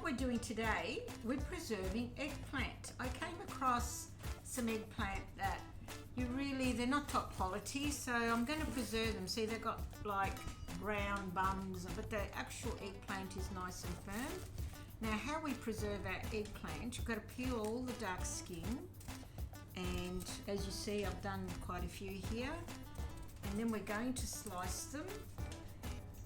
we're doing today, we're preserving eggplant. I came across some eggplant that they're not top quality, so I'm going to preserve them. See, they've got like brown bums, but the actual eggplant is nice and firm. Now, how we preserve our eggplant, you've got to peel all the dark skin, and as you see, I've done quite a few here, and then we're going to slice them,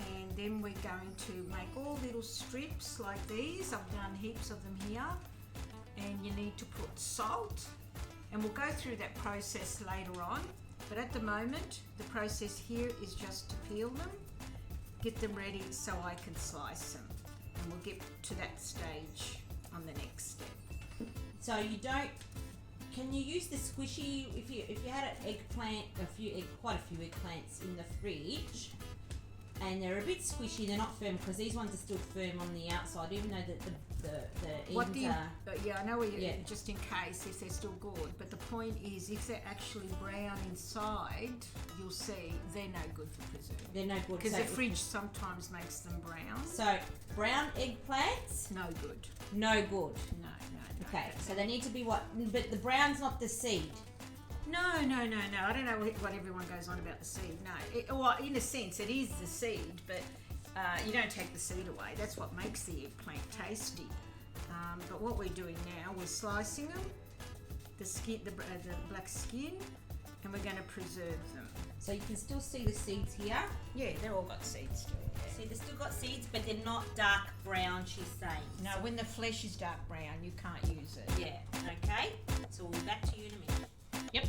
and then we're going to make all little strips like these. I've done heaps of them here, and you need to put salt, and we'll go through that process later on, but at the moment the process here is just to peel them, get them ready so I can slice them, and we'll get to that stage on the next step. So you don't, can you use the squishy, if you had an eggplant, quite a few eggplants in the fridge, and they're a bit squishy, they're not firm, because these ones are still firm on the outside, even though the ends are... Yeah, I know, just in case, if they're still good, but the point is, if they're actually brown inside, you'll see they're no good for preserving. They're no good. Because the fridge sometimes makes them brown. So, brown eggplants? No good. No good. No. Okay, so they need to be what? But the brown's not the seed. No. I don't know what everyone goes on about the seed. No, well, in a sense, it is the seed, but you don't take the seed away. That's what makes the eggplant tasty. But what we're doing now, we're slicing them, the black skin, and we're going to preserve them. So you can still see the seeds here. Yeah, they've all got seeds still. Yeah. See, they've still got seeds, but they're not dark brown, she's saying. No, when the flesh is dark brown, you can't use it. Yeah, okay. So we'll be back to you in a minute. Yep.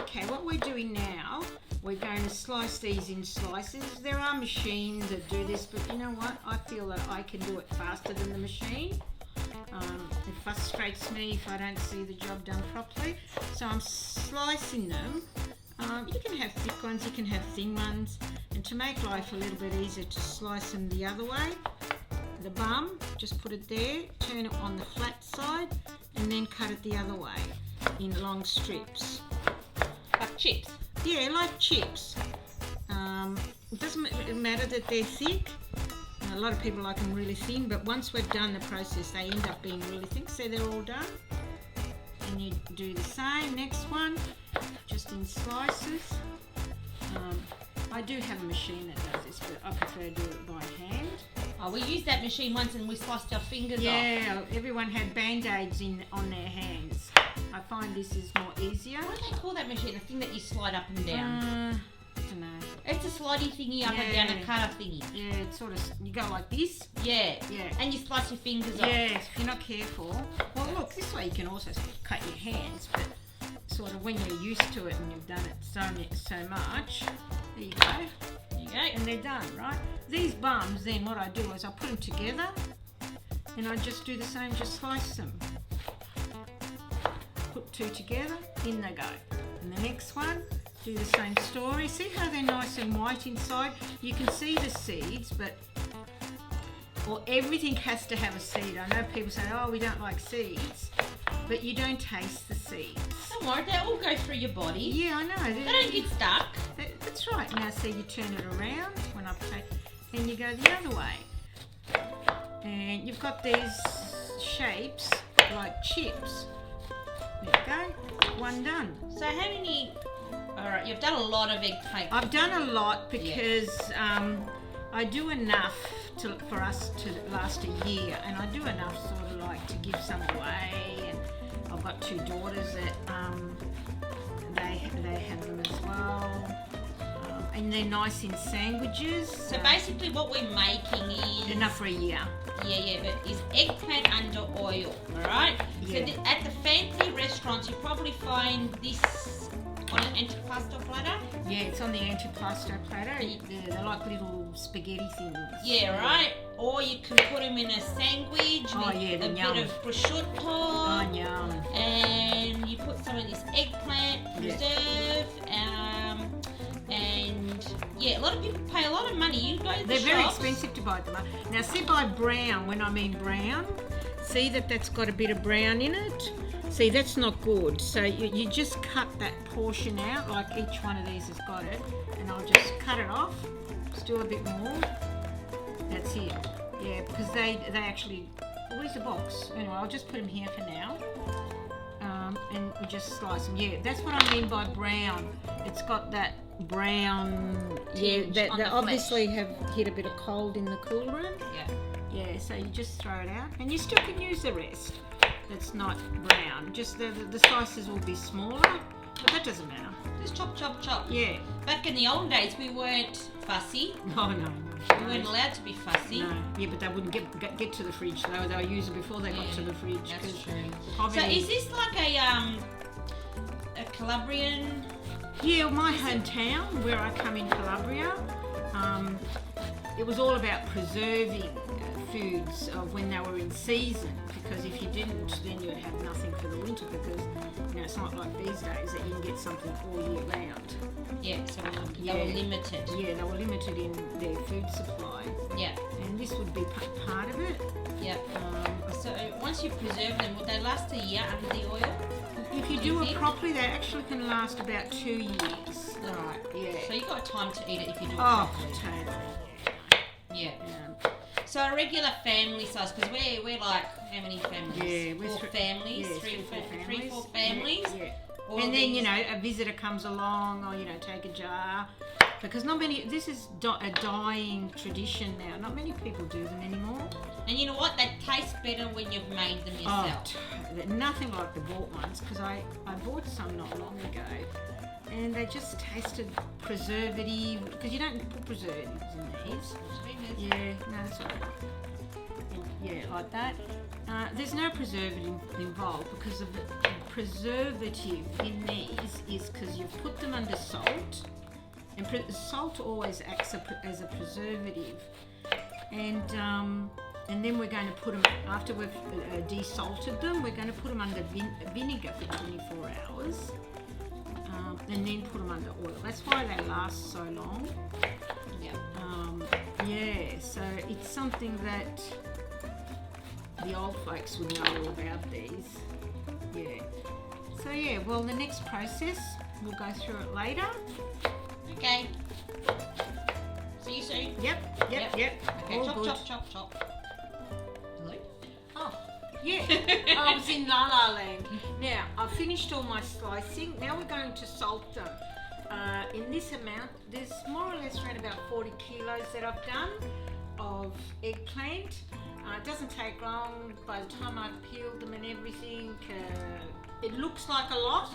Okay, what we're doing now, we're going to slice these in slices. There are machines that do this, but you know what? I feel that I can do it faster than the machine. It frustrates me if I don't see the job done properly. So I'm slicing them. You can have thick ones, you can have thin ones. And to make life a little bit easier, to slice them the other way. The bum, just put it there, turn it on the flat side, and then cut it the other way in long strips. Like chips? Yeah, like chips. It doesn't matter that they're thick. A lot of people like them really thin, but once we've done the process, they end up being really thick, so they're all done. And you do the same, next one, just in slices. I do have a machine that does this, but I prefer to do it by hand. Oh, we used that machine once and we sliced our fingers off. Yeah, everyone had band-aids on their hands. I find this is more easier. What do they call that machine? The thing that you slide up and down? I don't know. It's a slidey thingy up and down, a cutter thingy. Yeah, it's sort of, you go like this. Yeah. And you slice your fingers off. Yeah, if you're not careful. Well, look, this way you can also cut your hands, but sort of when you're used to it and you've done it so much, there you go. There you go. And they're done, right? These bums, then what I do is I put them together, and I just do the same, just slice them. Put two together, in they go. And the next one, do the same story. See how they're nice and white inside? You can see the seeds, but everything has to have a seed. I know people say, oh, we don't like seeds, but you don't taste the seeds. Don't worry, they all go through your body. Yeah, I know. They don't get stuck. That's right. Now, see, you turn it around when I've taken, and you go the other way. And you've got these shapes like chips. There you go. One done. So how many... Alright, you've done a lot of eggplant. I've done a lot because I do enough for us to last a year, and I do enough sort of like to give some away, and I've got two daughters that they have them as well, and they're nice in sandwiches. So basically what we're making is... Enough for a year. Yeah, but is eggplant under oil, alright? Yeah. So at the fancy restaurants you probably find this on an antipasto platter? Yeah, it's on the antipasto platter. They're like little spaghetti things. Yeah, right? Or you can put them in a sandwich with a bit of prosciutto. Oh, yum. And you put some of this eggplant preserve. And yeah, a lot of people pay a lot of money. You go to the They're shops. very expensive to buy them. Now, see by brown, when I mean brown, see that's got a bit of brown in it? See, that's not good. So you just cut that portion out, like each one of these has got it, and I'll just cut it off, still a bit more. That's it. Yeah, because they actually where's the box? Anyway, I'll just put them here for now. And we just slice them. Yeah, that's what I mean by brown. It's got that brown. Tinge Yeah, on they the obviously have hit a bit of cold in the cool room. Yeah. Yeah, so you just throw it out, and you still can use the rest. That's not brown. Just the slices will be smaller, but that doesn't matter. Just chop, chop, chop. Yeah. Back in the old days, we weren't fussy. No. We weren't allowed to be fussy. No. Yeah, but they wouldn't get to the fridge. They were using before they got to the fridge. That's true. Poverty. So is this like a Calabrian? Yeah, my hometown, where I come in Calabria, it was all about preserving foods when they were in season, because if you didn't, then you'd have nothing for the winter, because it's not like these days that you can get something all year round. Yeah, so they were limited. Yeah, they were limited in their food supply. Yeah. And this would be part of it. Yeah. So once you preserve them, would they last a year under the oil? If you do it properly, they actually can last about 2 years. Right. Yeah. So you got time to eat it if you do it Oh, properly. totally. Yeah. So a regular family size, because we're like, how many families? Yeah, we're four families, yeah, three, four families. Yeah. All And then, these- a visitor comes along, or, take a jar. Because this is a dying tradition now. Not many people do them anymore. And you know what? They taste better when you've made them yourself. Nothing like the bought ones, because I bought some not long ago. And they just tasted preservative, because you don't put preservatives in these. Yeah, no, that's all right. Yeah, like that. There's no preservative involved, because of the preservative in these is because you've put them under salt, and salt always acts as a preservative. And then we're going to put them, after we've desalted them, we're going to put them under vinegar for 24 hours. And then put them under oil. That's why they last so long. Yeah. So it's something that the old folks would know all about these. Yeah. So yeah, well, the next process, we'll go through it later. Okay. See you soon. Yep. Okay, All chop, good. chop. Hello? Oh, yeah. I was in La La Land. Now, I've finished all my slicing. Now we're going to salt them. In this amount, there's more or less around about 40 kilos that I've done of eggplant. It doesn't take long. By the time I've peeled them and everything, it looks like a lot,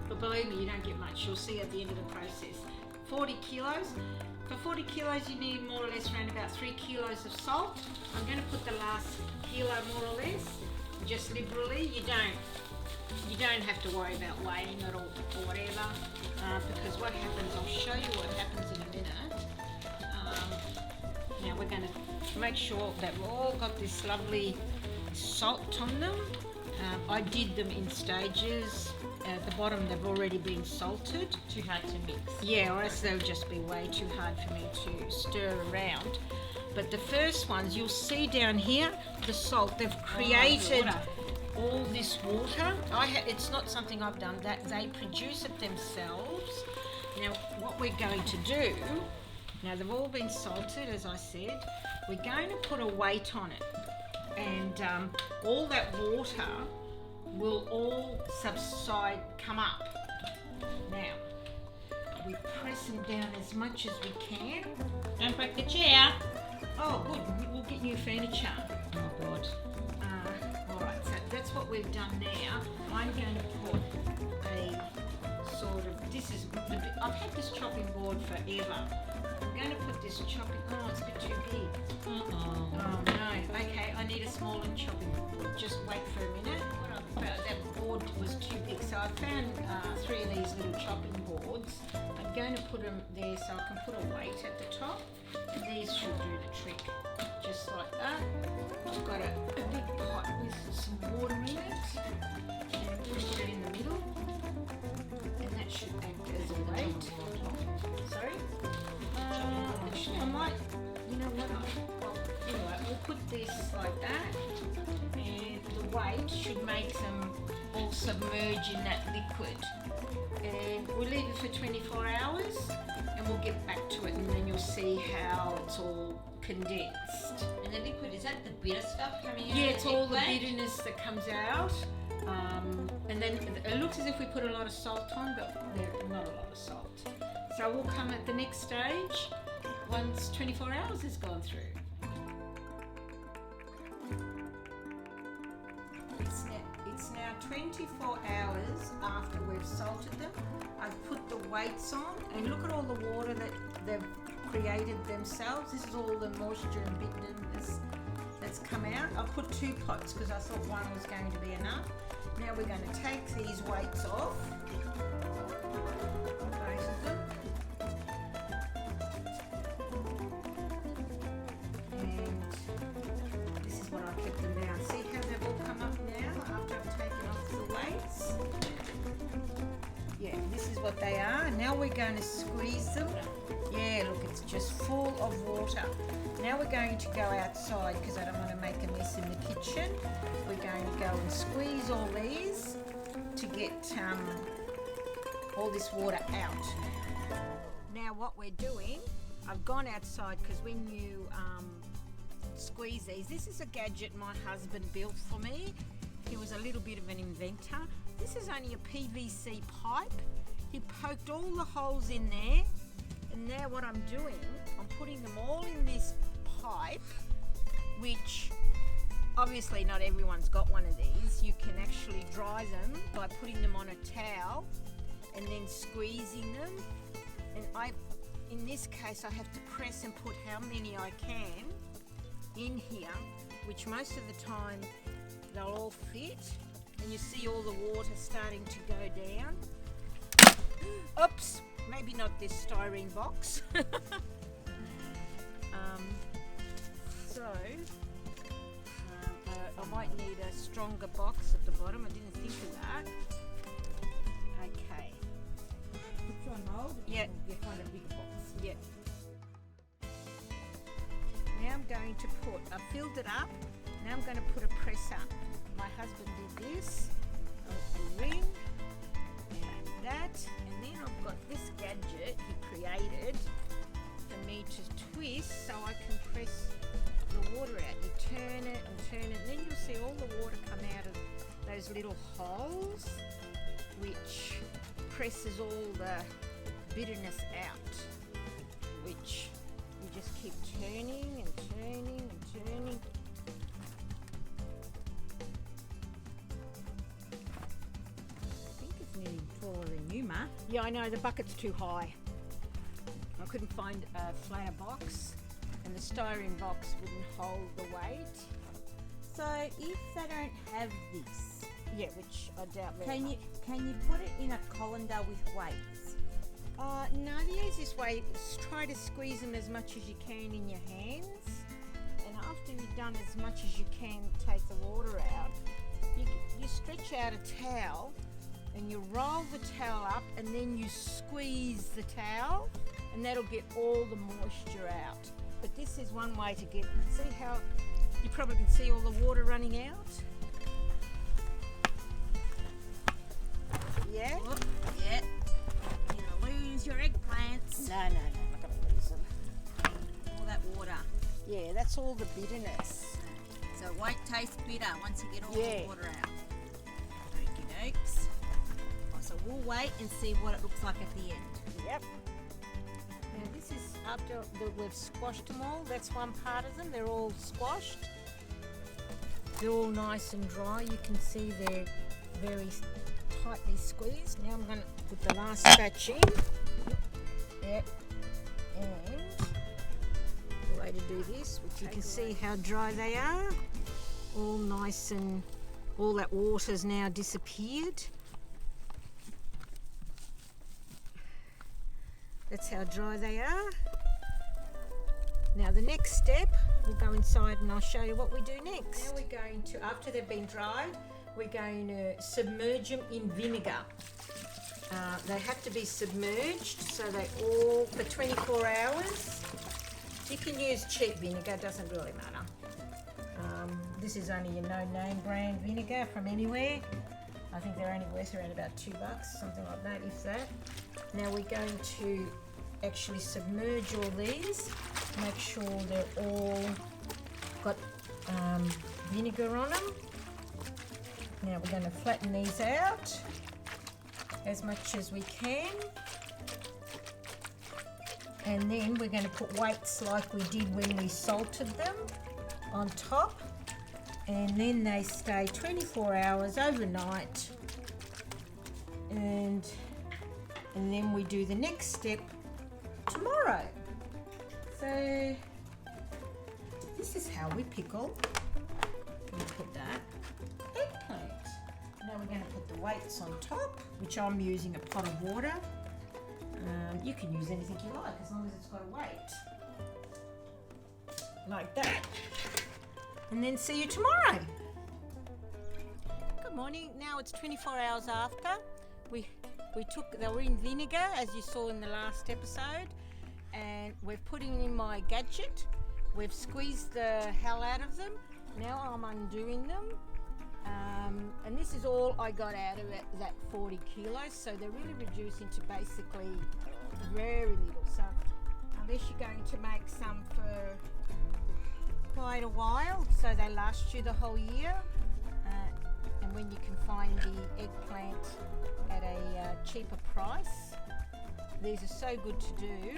but believe me, you don't get much. You'll see at the end of the process. 40 kilos. For 40 kilos, you need more or less around about 3 kilos of salt. I'm going to put the last kilo more or less, just liberally. You don't have to worry about weighing it or whatever, because what happens, I'll show you what happens in a minute. Now we're going to make sure that we've all got this lovely salt on them. I did them in stages. At the bottom, they've already been salted. Too hard to mix. Yeah, or else they'll just be way too hard for me to stir around. But the first ones, you'll see down here, the salt, they've created all this water. It's not something I've done, that they produce it themselves. Now, what we're going to do, now they've all been salted, as I said, we're going to put a weight on it. And all that water will all subside, come up. Now, we press them down as much as we can. Don't break the chair. Oh, good. We'll get new furniture. Oh, God. Alright, so that's what we've done now. I'm going to put a sort of, I've had this chopping board forever. I'm going to put this chopping, it's a bit too big. Uh-oh. Oh no, okay, I need a smaller chopping board. Just wait for a minute. That board was too big, so I found 3 of these little chopping boards. I'm going to put them there so I can put a weight at the top. And these should do the trick, just like that. I've got a big pot with some water in it, and put it in the middle, and that should act as a weight. Sorry? I might, you know what, anyway, we'll put this like that, and the weight should make them all submerge in that liquid. and we'll leave it for 24 hours and we'll get back to it, and then you'll see how it's all condensed. And the liquid, is that the bitter stuff coming out? Yeah, of it's all the eggplant? bitterness that comes out. And then it looks as if we put a lot of salt on, but there's not a lot of salt. So we'll come at the next stage once 24 hours has gone through. It's now 24 hours after we've salted them. I've put the weights on, and look at all the water that they've created themselves. This is all the moisture and bitterness that's come out. I've put 2 pots because I thought one was going to be enough. Now we're going to take these weights off, both of them, and this is what I kept them down. See how they've all come up now after I've taken off the weights? Yeah, this is what they are. Now we're going to squeeze them. Yeah, look, it's just full of water. Now we're going to go outside because I don't want to make a mess in the kitchen. We're going to go and squeeze all these to get all this water out. Now what we're doing, I've gone outside because when you squeeze these, this is a gadget my husband built for me. He was a little bit of an inventor. This is only a PVC pipe. He poked all the holes in there, and now what I'm doing, I'm putting them all in this pipe, which obviously not everyone's got one of these. You can actually dry them by putting them on a towel and then squeezing them. And in this case, I have to press and put how many I can in here, which most of the time they'll all fit. And you see all the water starting to go down. Oops, maybe not this styrene box. I might need a stronger box at the bottom. I didn't think of that. Okay. Put you on hold. Yeah. You find a bigger box. Yeah. Now I'm going to put, I filled it up. Now I'm going to put a press up. My husband did this, a ring, and that, and then I've got this gadget he created for me to twist so I can press the water out. You turn it and turn it, and then you'll see all the water come out of those little holes, which presses all the bitterness out, which you just keep turning and turning and turning. I think it's nearly taller than you, Ma. Yeah, I know, the bucket's too high. I couldn't find a flatter box, and the styrene box wouldn't hold the weight. So if they don't have this, Yeah, which I doubt very can much. you put it in a colander with weights? No, the easiest way is try to squeeze them as much as you can in your hands, and after you've done as much as you can, take the water out, you stretch out a towel and you roll the towel up, and then you squeeze the towel, and that'll get all the moisture out. But this is one way to get, see how you probably can see all the water running out? Yeah? Oh, yeah. You're gonna lose your eggplants. No, I'm not going to lose them. All that water. Yeah, that's all the bitterness. So it won't taste bitter once you get all Yeah. the water out. Okie dokes. So we'll wait and see what it looks like at the end. Yep. Now this is after we've squashed them all. That's one part of them. They're all squashed. They're all nice and dry. You can see they're very tightly squeezed. Now I'm going to put the last batch in. Yep. And the way to do this, which you can see how dry they are. All nice, and all that water's now disappeared. That's how dry they are. Now the next step, we'll go inside and I'll show you what we do next. Now we're going to, after they've been dried, we're going to submerge them in vinegar. They have to be submerged so they all, for 24 hours. You can use cheap vinegar, doesn't really matter. This is only a no-name brand vinegar from anywhere. I think they're only worth around about $2, something like that, if that. Now we're going to actually submerge all these, make sure they're all got vinegar on them. Now we're going to flatten these out as much as we can. And then we're going to put weights like we did when we salted them on top. And then they stay 24 hours overnight. And then we do the next step tomorrow. So this is how we pickle. We put that eggplant. Now we're going to put the weights on top, which I'm using a pot of water. You can use anything you like as long as it's got a weight. Like that. And then see you tomorrow. Good morning. Now it's 24 hours after. They were in vinegar, as you saw in the last episode, and we're putting in my gadget. We've squeezed the hell out of them. Now I'm undoing them. And this is all I got out of it, that 40 kilos. So they're really reducing to basically very little. So unless you're going to make some for quite a while, so they last you the whole year. And when you can find the eggplant at a cheaper price, these are so good to do.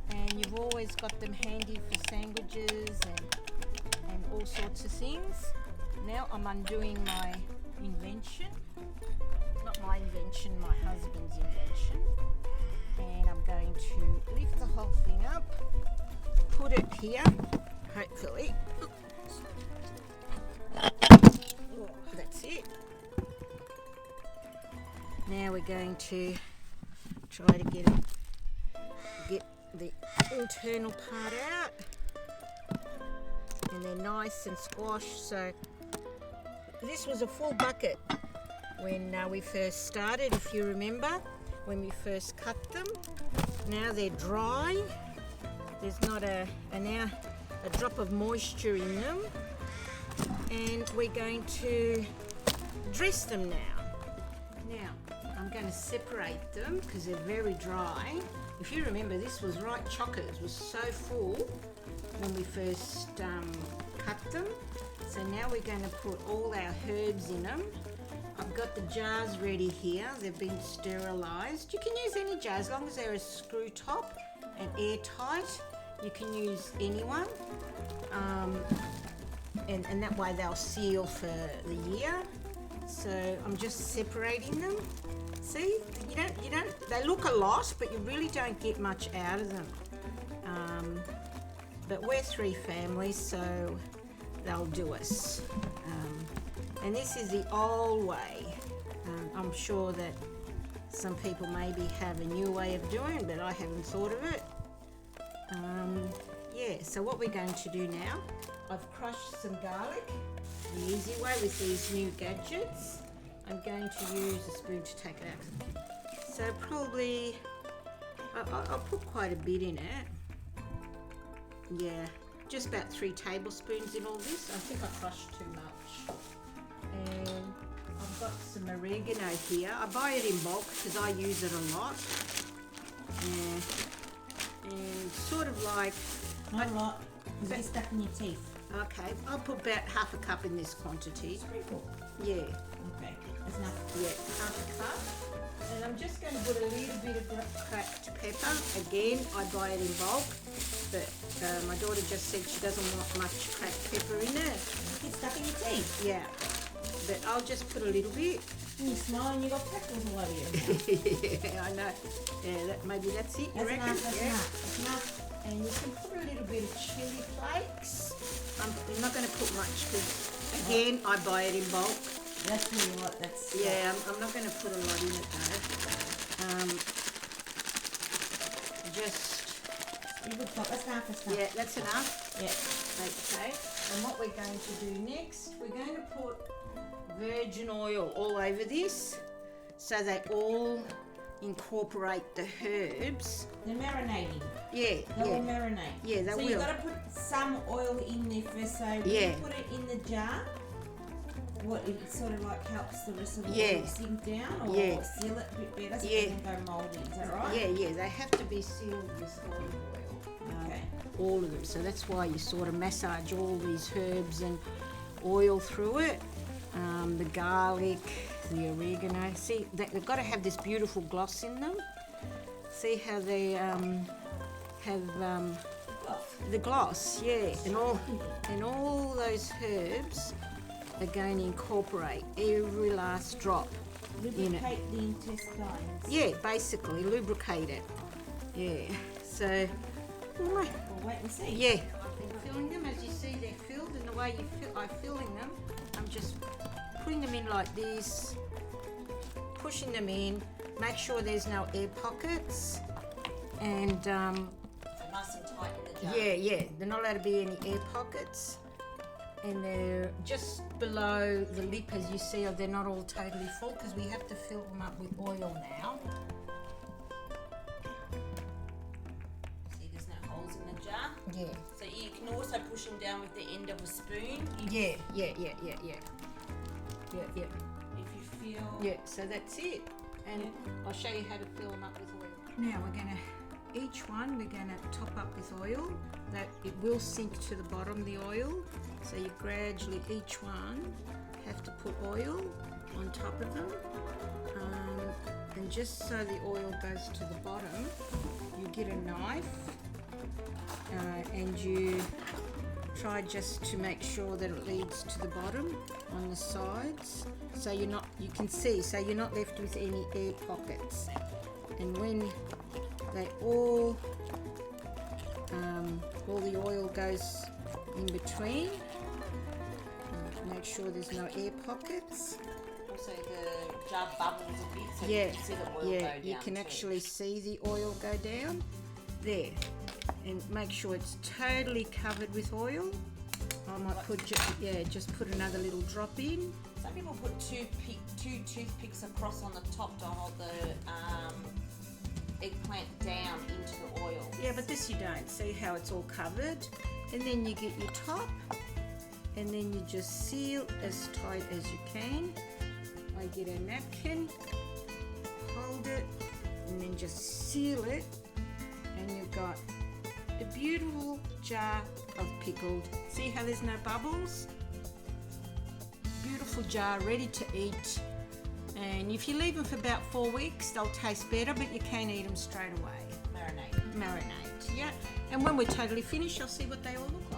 And you've always got them handy for sandwiches and all sorts of things. Now I'm undoing my invention. Not my invention, my husband's invention. And I'm going to lift the whole thing up, put it here, hopefully. Oh, that's it. Now we're going to try to get the internal part out. And they're nice and squashed. So this was a full bucket when we first started, if you remember, when we first cut them. Now they're dry. There's not a drop of moisture in them. And we're going to dress them now. Now, I'm going to separate them because they're very dry. If you remember, this was right chocker. It was so full when we first cut them. So now we're going to put all our herbs in them. I've got the jars ready here. They've been sterilised. You can use any jar as long as they're a screw top and airtight. You can use any one. And that way they'll seal for the year. So I'm just separating them. See, you don't. They look a lot, but you really don't get much out of them. But we're 3 families, so they'll do us. And this is the old way. I'm sure that some people maybe have a new way of doing it, but I haven't thought of it. Yeah, so what we're going to do now, I've crushed some garlic the easy way with these new gadgets. I'm going to use a spoon to take it out. So probably, I'll put quite a bit in it. Yeah, just about 3 tablespoons in all this. I think I crushed too much. And I've got some oregano here. I buy it in bulk because I use it a lot. Yeah. And sort of like... Not a lot, because it's stuck in your teeth. Okay, I'll put about half a cup in this quantity. Sprinkle. Yeah. Okay, that's enough. Yeah, half a cup. And I'm just going to put a little bit of cracked pepper. Again, I buy it in bulk, but my daughter just said she doesn't want much cracked pepper in it. It's stuck in your teeth. Yeah, but I'll just put a little bit. And you smile and you got peppers all over you. Yeah, I know. Yeah, maybe that's it. That's reckon? enough. That's Yeah. enough. That's enough. And you can put a little bit of chili flakes. I'm not going to put much because, again, I buy it in bulk. That's really what that's... Yeah, I'm not going to put a lot in it though. Just... That's enough, that's enough. Yeah, that's enough. Yeah. Okay. And what we're going to do next, we're going to put virgin oil all over this so they all incorporate the herbs. They're marinating. Yeah, They will marinate. Yeah, they so will. you've got to put some oil in there first. So when Yeah. you put it in the jar, what it sort of like helps the rest of the Yeah. oil sink down or Yeah. seal it a bit better so Yeah. it doesn't go mouldy. Is that right? Yeah, they have to be sealed with olive oil. Okay. All of them. So that's why you sort of massage all these herbs and oil through it. The garlic, the oregano. See, they've got to have this beautiful gloss in them. See how they have the gloss, yeah, and all those herbs are going to incorporate every last drop in it. Lubricate the intestines. Yeah, basically lubricate it. Yeah. So, We'll wait and see. yeah. I've been filling them, as you see, they're filled, and the way I'm filling them, I'm just putting them in like this, pushing them in. Make sure there's no air pockets, and So nice and tight in the jar. yeah, they're not allowed to be any air pockets, and they're just below the lip, as you see. They're not all totally full because we have to fill them up with oil now. See, there's no holes in the jar. Yeah. So you can also push them down with the end of a spoon. Yeah. If you feel. Yeah, so that's it. And I'll show you how to fill them up with oil. Now we're going to, each one we're going to top up with oil. That it will sink to the bottom, the oil. So you gradually, each one, have to put oil on top of them. And just so the oil goes to the bottom, you get a knife and you try just to make sure that it leads to the bottom on the sides, so you can see, so you're not left with any air pockets. And when they all the oil goes in between, make sure there's no air pockets. Also, the jar bubbles a bit, so Yeah, you can see the oil go down. you can too. actually see the oil go down there. And make sure it's totally covered with oil. I might put just put another little drop in. Some people put two toothpicks across on the top to hold the eggplant down into the oil. Yeah, but this you don't. See how it's all covered? And then you get your top, and then you just seal as tight as you can. I get a napkin, hold it, and then just seal it, and you've got a beautiful jar of pickled. See how there's no bubbles? Beautiful jar, ready to eat. And if you leave them for about 4 weeks, they'll taste better, but you can't eat them straight away. Marinate. Marinate, yeah. And when we're totally finished, I'll see what they all look like.